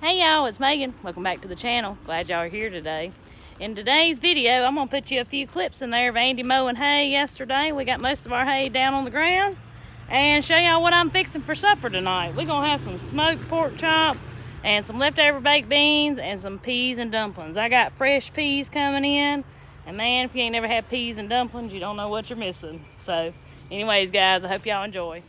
Hey y'all, it's Megan. Welcome back to the channel. Glad y'all are here today. In today's video, I'm gonna put you a few clips in there of Andy mowing hay yesterday. We got most of our hay down on the ground, and show y'all what I'm fixing for supper tonight. We're gonna have some smoked pork chop and some leftover baked beans and some peas and dumplings. I got fresh peas coming in, and man, if you ain't never had peas and dumplings, you don't know what you're missing. So anyways guys, I hope y'all enjoy.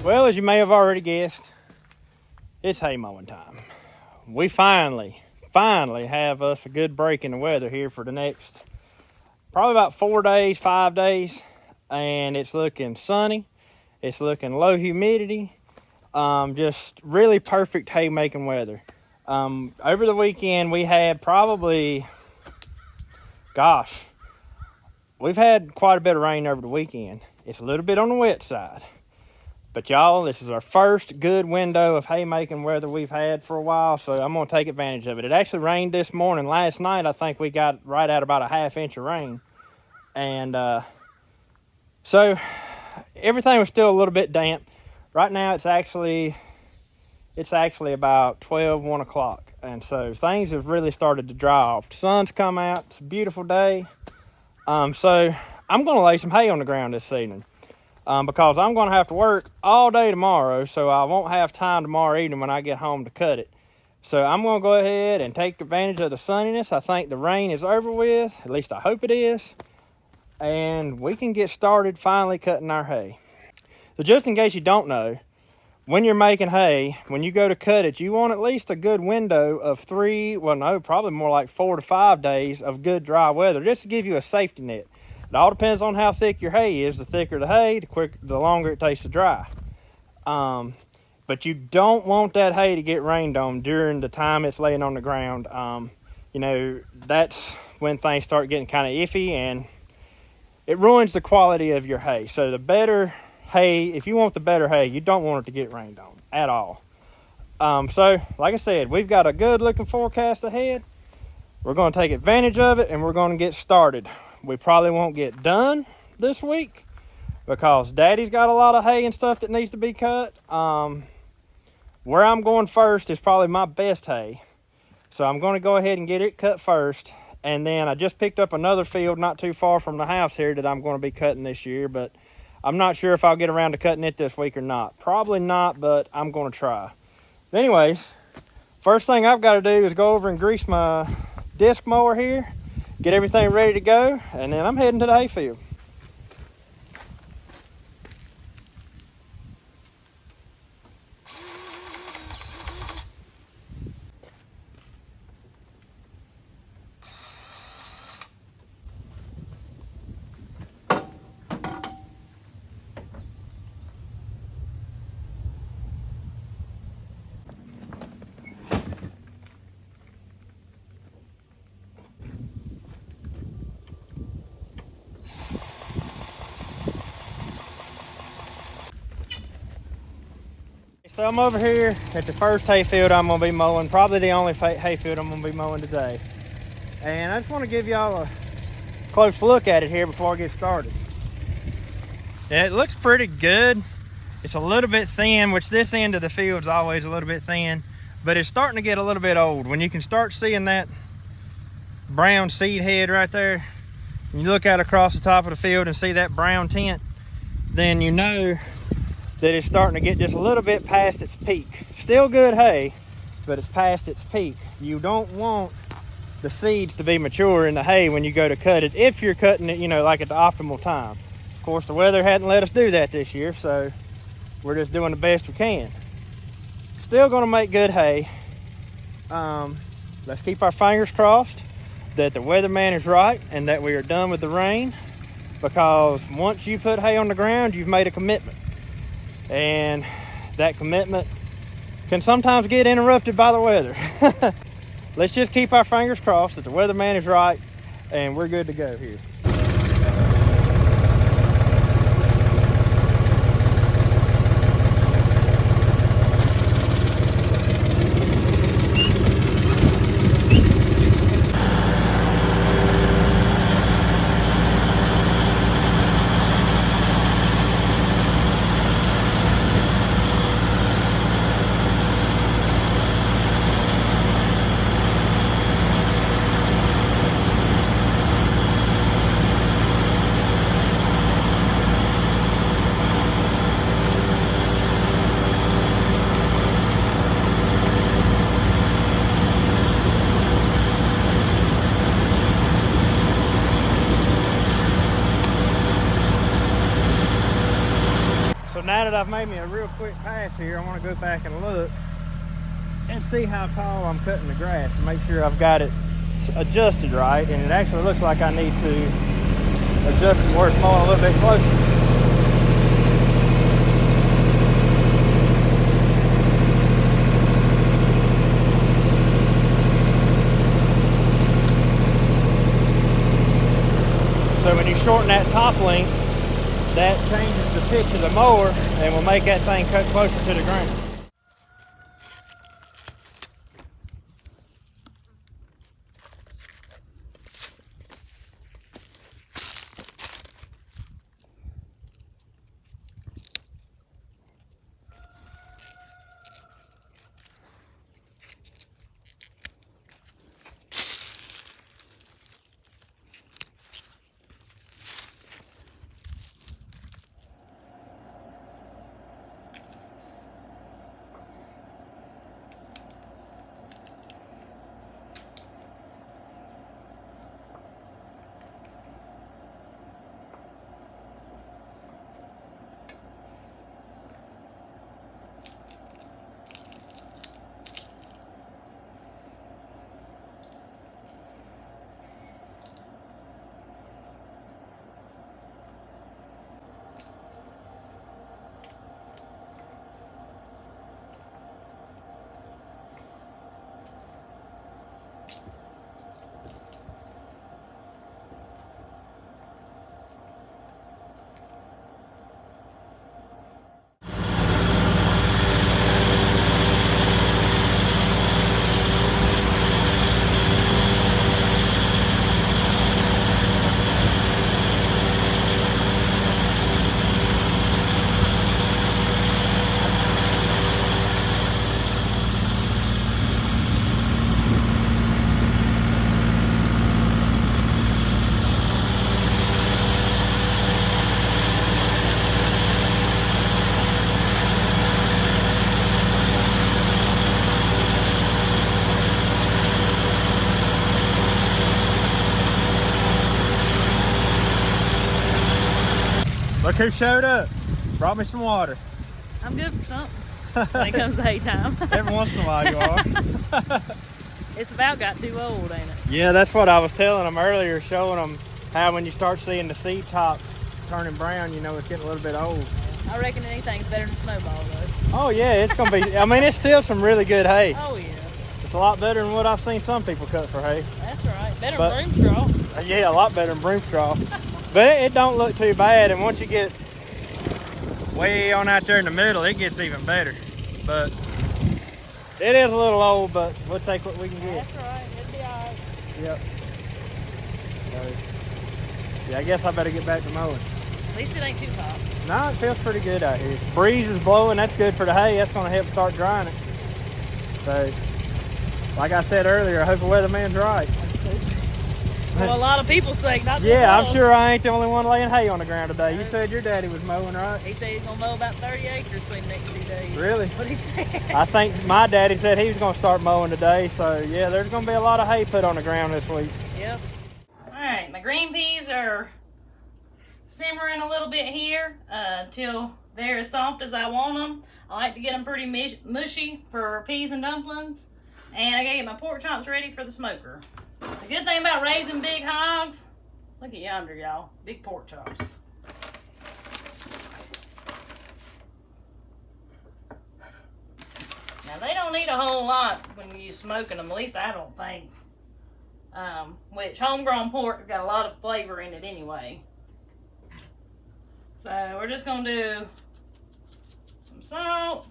Well, as you may have already guessed, it's hay mowing time. We finally have us a good break in the weather here for the next probably about 4 days, 5 days, and it's looking sunny. It's looking low humidity. Just really perfect hay making weather. Over the weekend we had probably, we've had quite a bit of rain over the weekend. It's a little bit on the wet side. But y'all, this is our first good window of haymaking weather we've had for a while, so I'm going to take advantage of it. It actually rained this morning. Last night, I think we got right at about a ½ inch of rain. And so everything was still a little bit damp. Right now, it's actually about 1 o'clock. And so things have really started to dry off. The sun's come out. It's a beautiful day. So I'm going to lay some hay on the ground this evening. Because I'm going to have to work all day tomorrow, so I won't have time tomorrow evening when I get home to cut it. So I'm going to go ahead and take advantage of the sunniness. I think the rain is over with, at least I hope it is, and we can get started finally cutting our hay. So just in case you don't know, when you're making hay, when you go to cut it, you want at least a good window of probably more like 4 to 5 days of good dry weather, just to give you a safety net. It all depends on how thick your hay is. The thicker the hay, the longer it takes to dry. But you don't want that hay to get rained on during the time it's laying on the ground. That's when things start getting kind of iffy, and it ruins the quality of your hay. So the better hay, if you want the better hay, you don't want it to get rained on at all. So like I said, we've got a good looking forecast ahead. We're going to take advantage of it, and we're going to get started. We probably won't get done this week because Daddy's got a lot of hay and stuff that needs to be cut. Where I'm going first is probably my best hay. So I'm going to go ahead and get it cut first. And then I just picked up another field not too far from the house here that I'm going to be cutting this year. But I'm not sure if I'll get around to cutting it this week or not. Probably not, but I'm going to try. But anyways, first thing I've got to do is go over and grease my disc mower here. Get everything ready to go, and then I'm heading to the hayfield. So I'm over here at the first hayfield I'm gonna be mowing, probably the only hayfield I'm gonna be mowing today. And I just wanna give y'all a close look at it here before I get started. Yeah, it looks pretty good. It's a little bit thin, which this end of the field is always a little bit thin, but it's starting to get a little bit old. When you can start seeing that brown seed head right there, and you look out across the top of the field and see that brown tint, then you know that it's starting to get just a little bit past its peak. Still good hay, but it's past its peak. You don't want the seeds to be mature in the hay when you go to cut it, if you're cutting it, you know, like at the optimal time. Of course, the weather hadn't let us do that this year, so we're just doing the best we can. Still gonna make good hay. Let's keep our fingers crossed that the weatherman is right and that we are done with the rain, because once you put hay on the ground, you've made a commitment. And that commitment can sometimes get interrupted by the weather. Let's just keep our fingers crossed that the weatherman is right and we're good to go here. Now that I've made me a real quick pass here, I want to go back and look and see how tall I'm cutting the grass to make sure I've got it adjusted right. And it actually looks like I need to adjust it where it's mowing a little bit closer. So when you shorten that top length, that changes the pitch of the mower and will make that thing cut closer to the ground. Look who showed up. Brought me some water. I'm good for something when it comes to hay time. Every once in a while you are. It's about got too old, ain't it? Yeah, that's what I was telling them earlier, showing them how when you start seeing the seed tops turning brown, you know it's getting a little bit old. I reckon anything's better than snowball though. Oh yeah, it's gonna be, I mean, it's still some really good hay. Oh yeah. It's a lot better than what I've seen some people cut for hay. That's right. Better than broom straw. Yeah, a lot better than broom straw. But it don't look too bad, and once you get way on out there in the middle, it gets even better. but it is a little old, but we'll take what we can get. That's right. It'll be all right. Yep. So, yeah, I guess I better get back to mowing. At least it ain't too hot. No, it feels pretty good out here. Breeze is blowing. That's good for the hay. That's going to help start drying it. So, like I said earlier, I hope the weatherman's right. Well, a lot of people say, not just Yeah, us. I'm sure I ain't the only one laying hay on the ground today. You said your daddy was mowing, right? He said he's going to mow about 30 acres between the next 2 days. Really? That's what he said. I think my daddy said he was going to start mowing today. So, yeah, there's going to be a lot of hay put on the ground this week. Yep. All right, my green peas are simmering a little bit here till they're as soft as I want them. I like to get them pretty mushy for peas and dumplings. And I gotta get my pork chops ready for the smoker. The good thing about raising big hogs, look at yonder, y'all, big pork chops. Now they don't need a whole lot when you're smoking them, at least I don't think. Which homegrown pork got a lot of flavor in it anyway. So we're just gonna do some salt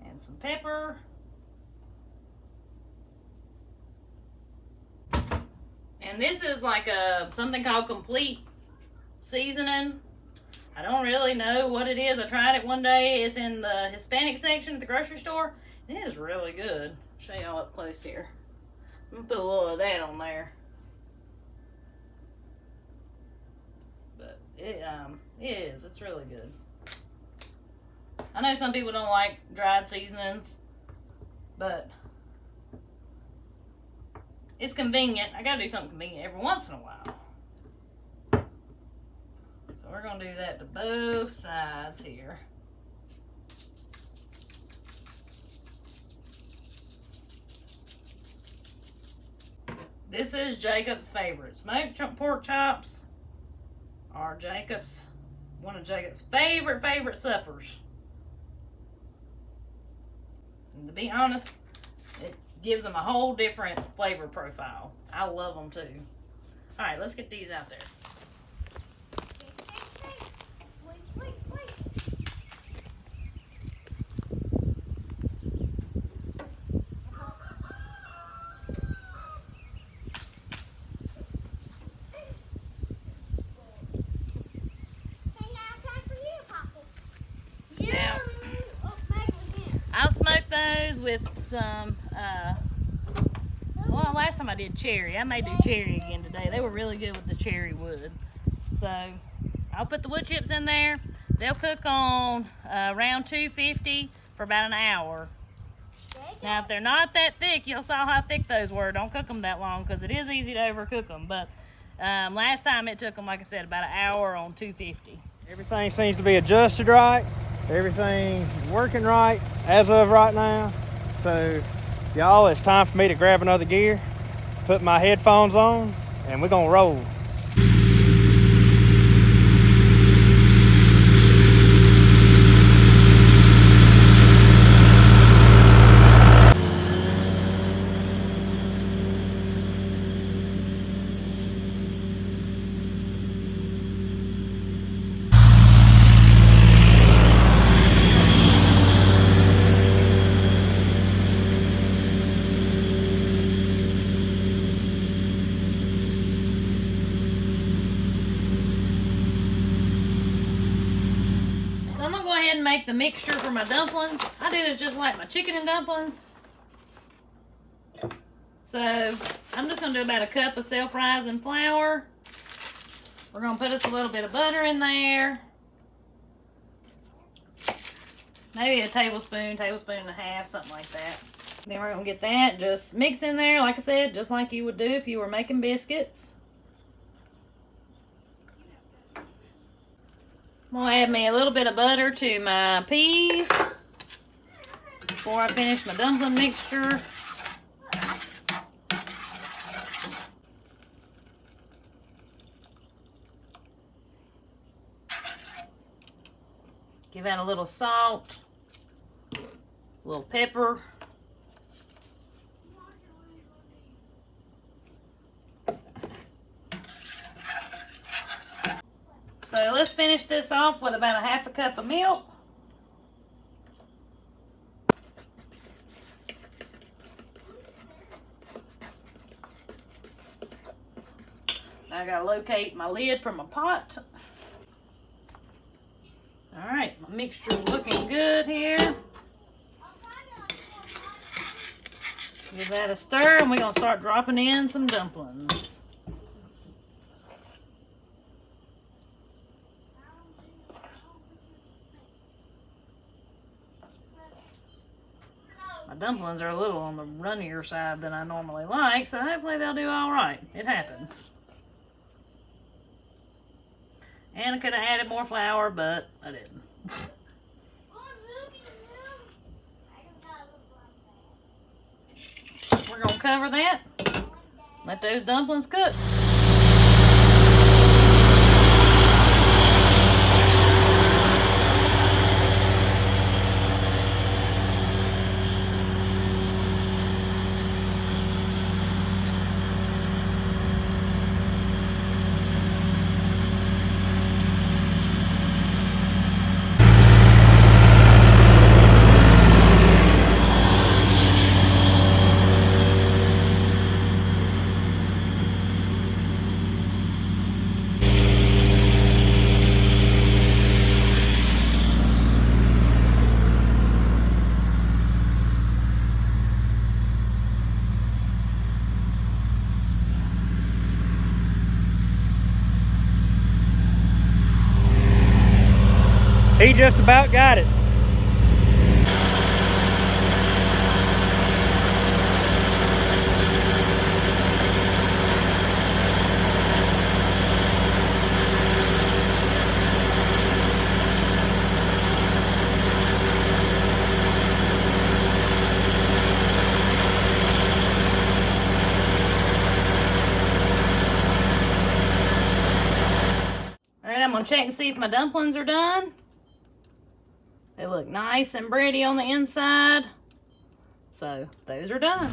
and some pepper. And this is like something called complete seasoning. I don't really know what it is. I tried it one day. It's in the Hispanic section at the grocery store. It is really good. I'll show y'all up close here. I'm gonna put a little of that on there. But it is. It's really good. I know some people don't like dried seasonings, but it's convenient. I gotta do something convenient every once in a while. So we're gonna do that to both sides here. This is Jacob's favorite. Smoked pork chops are one of Jacob's favorite suppers. And to be honest, it gives them a whole different flavor profile. I love them too. All right, let's get these out there. Wait. Yeah. I'll smoke those with some, well, last time I did cherry. I may do cherry again today. They were really good with the cherry wood. So I'll put the wood chips in there. They'll cook on around 250 for about an hour. Now, if they're not that thick, you saw how thick those were. Don't cook them that long because it is easy to overcook them. But last time it took them, like I said, about an hour on 250. Everything seems to be adjusted right. Everything's working right as of right now. So, y'all, it's time for me to grab another gear, put my headphones on, and we're gonna roll. Make the mixture for my dumplings. I do this just like my chicken and dumplings. So I'm just gonna do about a cup of self-rising flour. We're gonna put us a little bit of butter in there. Maybe a tablespoon and a half, something like that. Then we're gonna get that just mixed in there, like I said, just like you would do if you were making biscuits. I'm gonna add me a little bit of butter to my peas before I finish my dumpling mixture. Give that a little salt, a little pepper. So let's finish finish this off with about a 1/2 cup of milk. I gotta locate my lid from my pot. All right, my mixture's looking good here. Give that a stir, and we're gonna start dropping in some dumplings. My dumplings are a little on the runnier side than I normally like, so hopefully they'll do all right. It happens. And I could have added more flour, but I didn't. We're gonna cover that. Let those dumplings cook. He just about got it. All right, I'm gonna check and see if my dumplings are done. They look nice and bready on the inside. So those are done.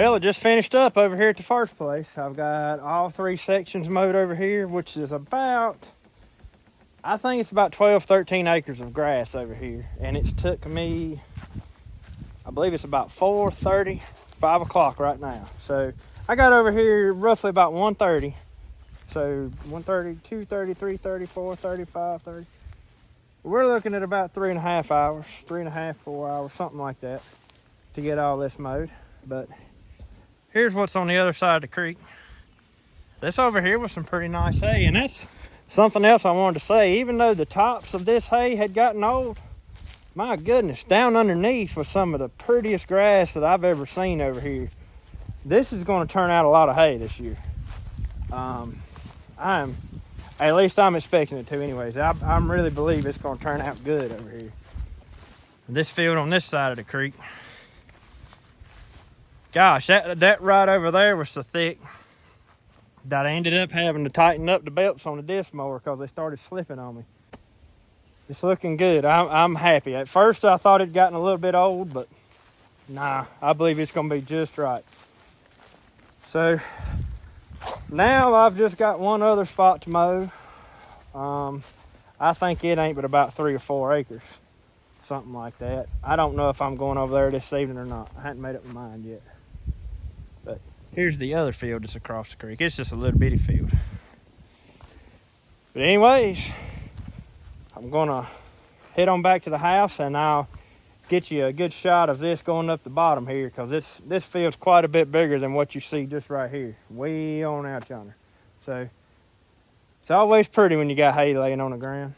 Well, I just finished up over here at the first place. I've got all 3 sections mowed over here, which is about, I think it's about 12, 13 acres of grass over here. And it's took me, I believe it's about 4:30, 5 o'clock right now. So I got over here roughly about 1:30. So 1:30, 2:30, 3:30, 4:30, 5:30. We're looking at about 3.5 hours, 3.5, 4 hours, something like that, to get all this mowed. But here's what's on the other side of the creek. This over here was some pretty nice hay, and that's something else I wanted to say. Even though the tops of this hay had gotten old, my goodness, down underneath was some of the prettiest grass that I've ever seen over here. This is going to turn out a lot of hay this year. At least I'm expecting it to anyways. I really believe it's going to turn out good over here. This field on this side of the creek, gosh, that right over there was so thick that I ended up having to tighten up the belts on the disc mower because they started slipping on me. It's looking good. I'm happy. At first I thought it'd gotten a little bit old, but nah, I believe it's going to be just right. So now I've just got one other spot to mow. I think it ain't but about 3 or 4 acres, something like that. I don't know if I'm going over there this evening or not. I hadn't made up my mind yet. But here's the other field that's across the creek. It's just a little bitty field. But anyways, I'm gonna head on back to the house and I'll get you a good shot of this going up the bottom here, because this field's quite a bit bigger than what you see just right here, way on out yonder. So it's always pretty when you got hay laying on the ground.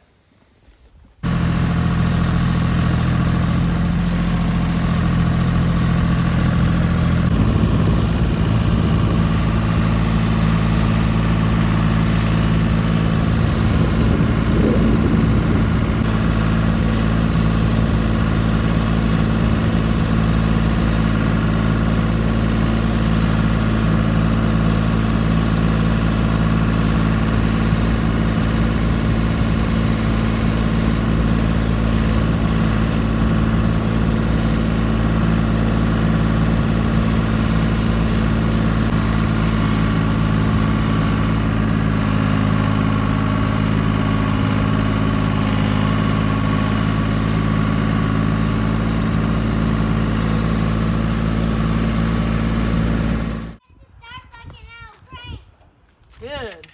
Good.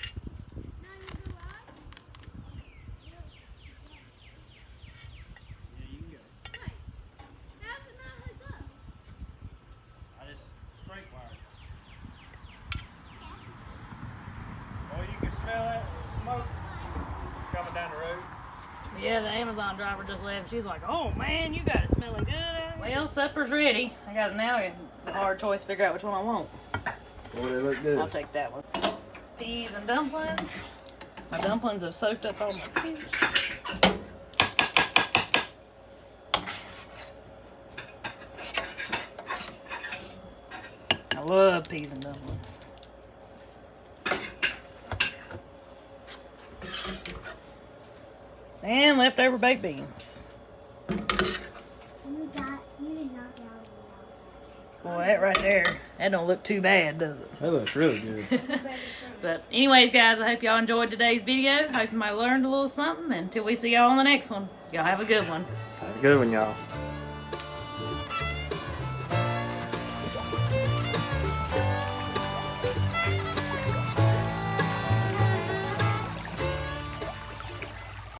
I just straight wired. Boy, you can smell that smoke coming down the road. Yeah, the Amazon driver just left. She's like, "Oh man, you got it smelling good out here." Well, supper's ready. I got now. It's a hard choice to figure out which one I want. Boy, they look good. I'll take that one. Peas and dumplings. My dumplings have soaked up all my peas. I love peas and dumplings. And leftover baked beans. Boy, that right there, that don't look too bad, does it? That looks really good. But anyways, guys, I hope y'all enjoyed today's video. Hope you might have learned a little something. And until we see y'all on the next one, y'all have a good one. Have a good one, y'all.